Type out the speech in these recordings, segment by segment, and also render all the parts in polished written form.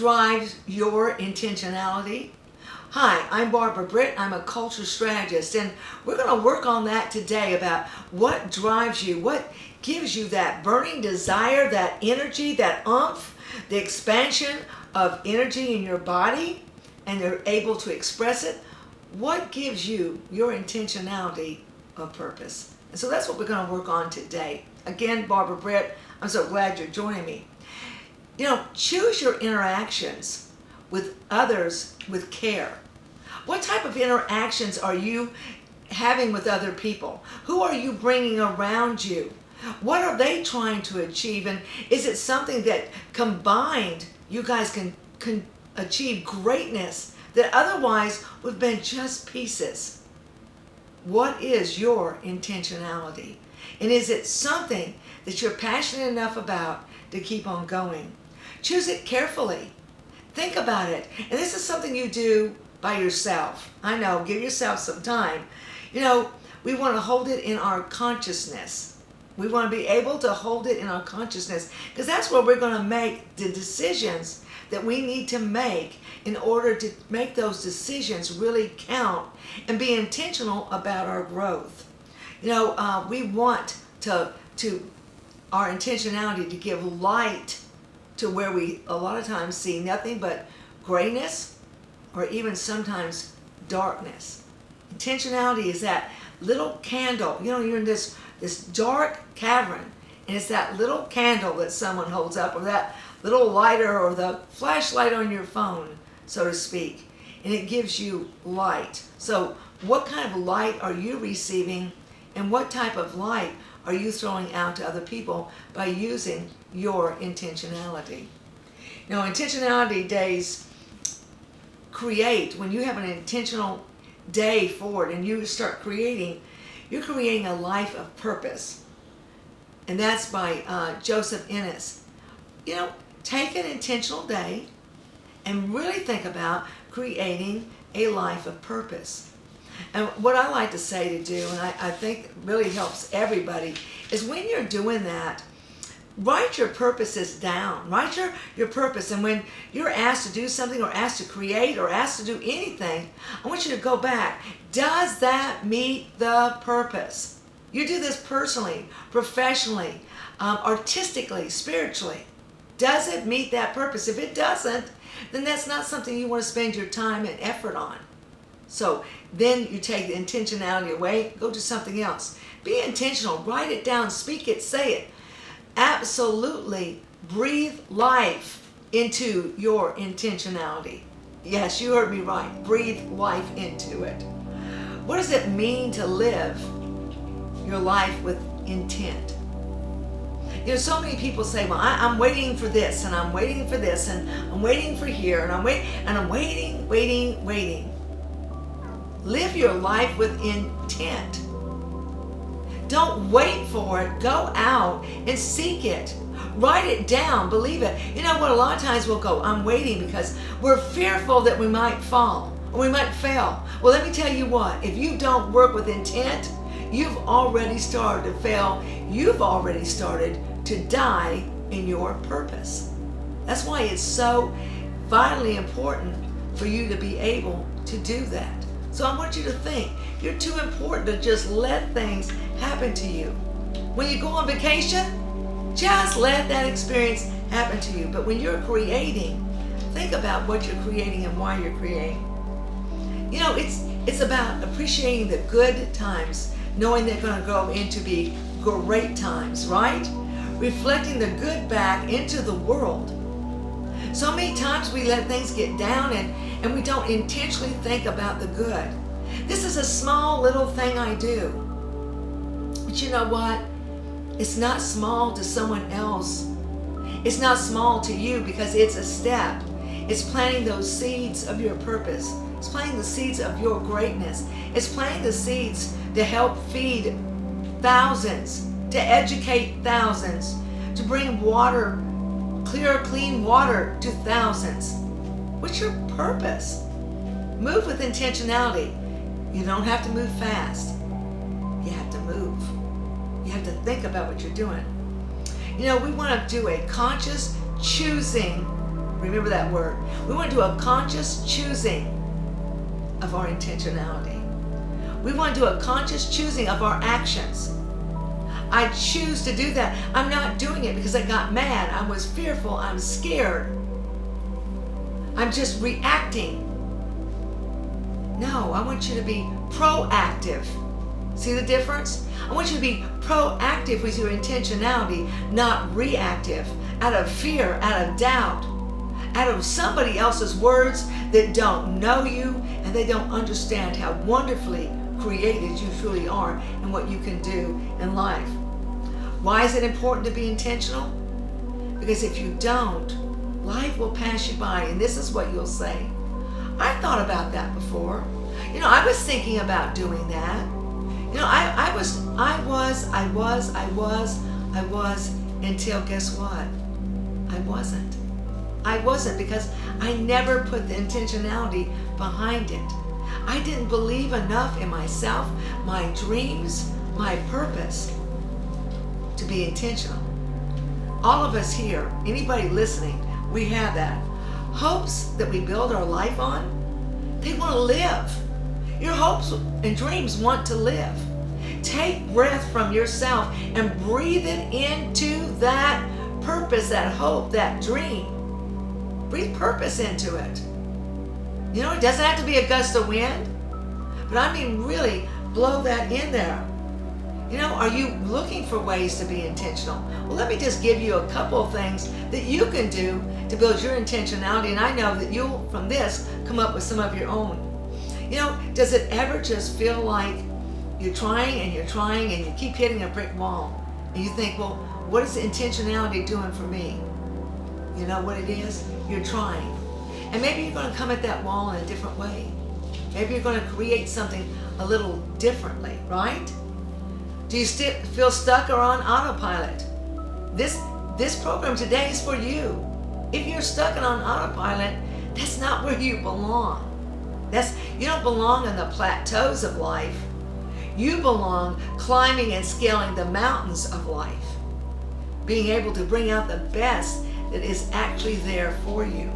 drives your intentionality? Hi, I'm Barbara Britt. I'm a culture strategist, and we're going to work on that today about what drives you, what gives you that burning desire, that energy, that oomph, the expansion of energy in your body, and you're able to express it. What gives you your intentionality of purpose? And so that's what we're going to work on today. Again, Barbara Britt, I'm so glad you're joining me. Choose your interactions with others with care. What type of interactions are you having with other people? Who are you bringing around you? What are they trying to achieve? And is it something that combined you guys can achieve greatness that otherwise would have been just pieces? What is your intentionality? And is it something that you're passionate enough about to keep on going? Choose it carefully. Think about it. And this is something you do by yourself. I know, give yourself some time. We want to hold it in our consciousness. We want to be able to hold it in our consciousness because that's where we're going to make the decisions that we need to make in order to make those decisions really count and be intentional about our growth. We want to our intentionality to give light to where we a lot of times see nothing but grayness or even sometimes darkness. Intentionality is that little candle. You're in this dark cavern, and it's that little candle that someone holds up, or that little lighter, or the flashlight on your phone, so to speak, and it gives you light. So what kind of light are you receiving, and what type of light are you throwing out to other people by using your intentionality? Intentionality days create, when you have an intentional day forward and you start creating, you're creating a life of purpose. And that's by Joseph Ennis. Take an intentional day and really think about creating a life of purpose. And what I like to say to do, and I think really helps everybody, is when you're doing that, write your purposes down. Write your purpose. And when you're asked to do something or asked to create or asked to do anything, I want you to go back. Does that meet the purpose? You do this personally, professionally, artistically, spiritually. Does it meet that purpose? If it doesn't, then that's not something you want to spend your time and effort on. So then you take the intentionality away, go do something else. Be intentional. Write it down. Speak it. Say it. Absolutely breathe life into your intentionality. Yes, you heard me right. Breathe life into it. What does it mean to live your life with intent? So many people say, well, I'm waiting for this, and I'm waiting for this, and I'm waiting for here, and I'm waiting. Live your life with intent. Don't wait for it. Go out and seek it. Write it down. Believe it. A lot of times we'll go, I'm waiting because we're fearful that we might fall or we might fail. Well, let me tell you what. If you don't work with intent, you've already started to fail. You've already started to die in your purpose. That's why it's so vitally important for you to be able to do that. So I want you to think, you're too important to just let things happen to you. When you go on vacation, just let that experience happen to you. But when you're creating, think about what you're creating and why you're creating. It's about appreciating the good times, knowing they're going to go into be great times, right? Reflecting the good back into the world. So many times we let things get down and we don't intentionally think about the good. This is a small little thing I do. But you know what? It's not small to someone else. It's not small to you because it's a step. It's planting those seeds of your purpose. It's planting the seeds of your greatness. It's planting the seeds to help feed thousands, to educate thousands, to bring water, clear, clean water to thousands. What's your purpose? Move with intentionality. You don't have to move fast. You have to move. You have to think about what you're doing. We want to do a conscious choosing Remember that word. We want to do a conscious choosing of our intentionality. We want to do a conscious choosing of our actions. I choose to do that. I'm not doing it because I got mad. I was fearful. I'm scared. I'm just reacting. No, I want you to be proactive. See the difference? I want you to be proactive with your intentionality, not reactive, out of fear, out of doubt, out of somebody else's words that don't know you and they don't understand how wonderfully created you truly are and what you can do in life. Why is it important to be intentional? Because if you don't, life will pass you by, and this is what you'll say. I thought about that before. I was thinking about doing that. I was until guess what? I wasn't because I never put the intentionality behind it. I didn't believe enough in myself, my dreams, my purpose to be intentional. All of us here, anybody listening, we have that. Hopes that we build our life on, they want to live. Your hopes and dreams want to live. Take breath from yourself and breathe it into that purpose, that hope, that dream. Breathe purpose into it. It doesn't have to be a gust of wind, but I mean really blow that in there. Are you looking for ways to be intentional? Well, let me just give you a couple of things that you can do to build your intentionality, and I know that you'll, from this, come up with some of your own. Does it ever just feel like you're trying and you keep hitting a brick wall, and you think, well, what is intentionality doing for me? You know what it is? You're trying. And maybe you're going to come at that wall in a different way. Maybe you're going to create something a little differently, right? Do you still feel stuck or on autopilot? This program today is for you. If you're stuck and on autopilot, that's not where you belong. You don't belong on the plateaus of life. You belong climbing and scaling the mountains of life, being able to bring out the best that is actually there for you.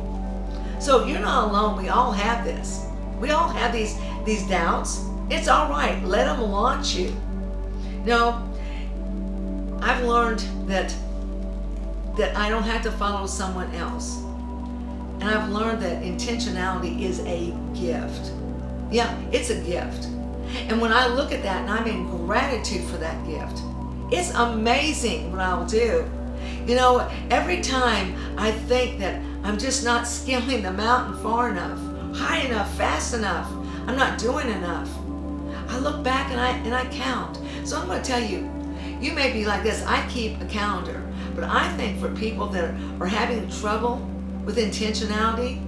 So you're not alone. We all have this. We all have these doubts. It's all right. Let them launch you. I've learned that I don't have to follow someone else. And I've learned that intentionality is a gift. Yeah, it's a gift. And when I look at that and I'm in gratitude for that gift, it's amazing what I'll do. Every time I think that I'm just not scaling the mountain far enough, high enough, fast enough, I'm not doing enough, I look back and I count. So I'm going to tell you, you may be like this. I keep a calendar, but I think for people that are having trouble with intentionality,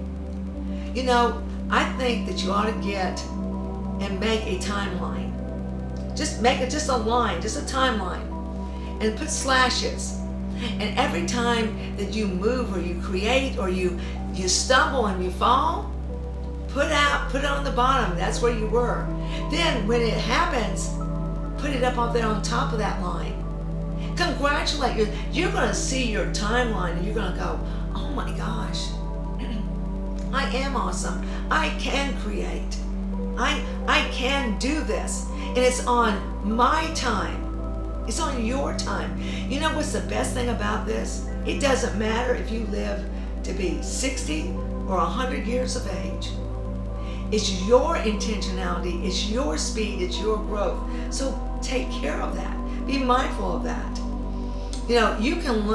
I think that you ought to get and make a timeline. Just make it just a line, just a timeline, and put slashes. And every time that you move or you create or you stumble and you fall, put it on the bottom. That's where you were. Then when it happens, put it up there on top of that line. Congratulate you. You're going to see your timeline and you're going to go, oh my gosh, I am awesome. I can create. I can do this. And it's on my time. It's on your time. You know what's the best thing about this? It doesn't matter if you live to be 60 or 100 years of age. It's your intentionality, it's your speed, it's your growth. So take care of that. Be mindful of that. You can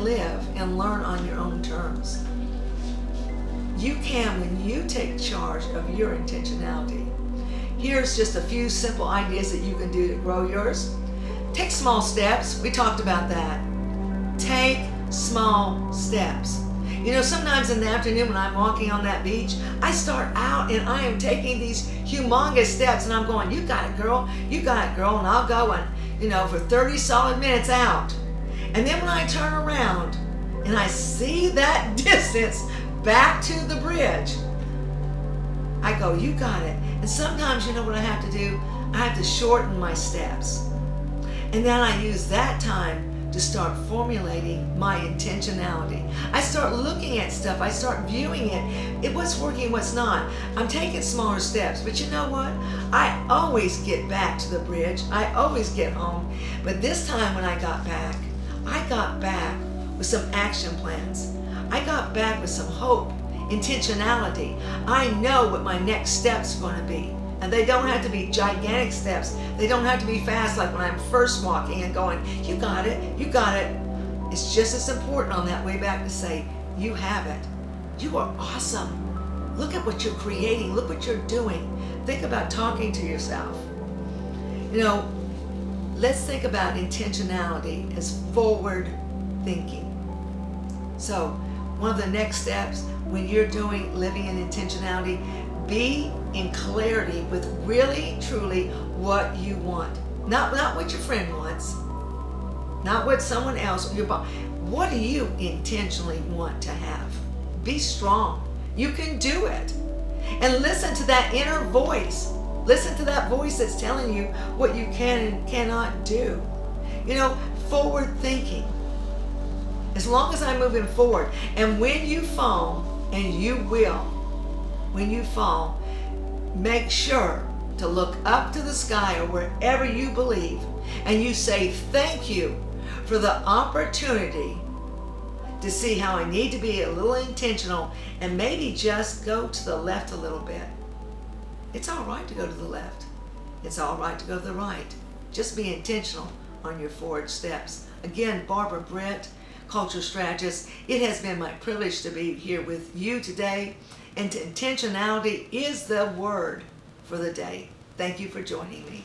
live and learn on your own terms. You can when you take charge of your intentionality. Here's just a few simple ideas that you can do to grow yours. Take small steps. We talked about that. Take small steps. Sometimes in the afternoon when I'm walking on that beach, I start out and I am taking these humongous steps and I'm going, you got it, girl. You got it, girl. And I'll go and, for 30 solid minutes out. And then when I turn around and I see that distance back to the bridge, I go, you got it. And sometimes you know what I have to do? I have to shorten my steps. And then I use that time to to start formulating my intentionality. I start looking at stuff. I start viewing it. What's working, what's not. I'm taking smaller steps. But you know what? I always get back to the bridge. I always get home. But this time when I got back with some action plans. I got back with some hope, intentionality. I know what my next steps are going to be. And they don't have to be gigantic steps. They don't have to be fast like when I'm first walking and going, you got it, you got it. It's just as important on that way back to say, you have it. You are awesome. Look at what you're creating. Look what you're doing. Think about talking to yourself. You know, let's think about intentionality as forward thinking. So one of the next steps when you're living in intentionality, be in clarity with really, truly what you want. Not what your friend wants, not what someone else, what do you intentionally want to have? Be strong. You can do it. And listen to that inner voice. Listen to that voice that's telling you what you can and cannot do. You know, forward thinking. As long as I'm moving forward. And when you fall, and you will, when you fall, make sure to look up to the sky or wherever you believe and you say thank you for the opportunity to see how I need to be a little intentional and maybe just go to the left a little bit. It's all right to go to the left. It's all right to go to the right. Just be intentional on your forward steps. Again, Barbara Britt, culture strategist. It has been my privilege to be here with you today. And intentionality is the word for the day. Thank you for joining me.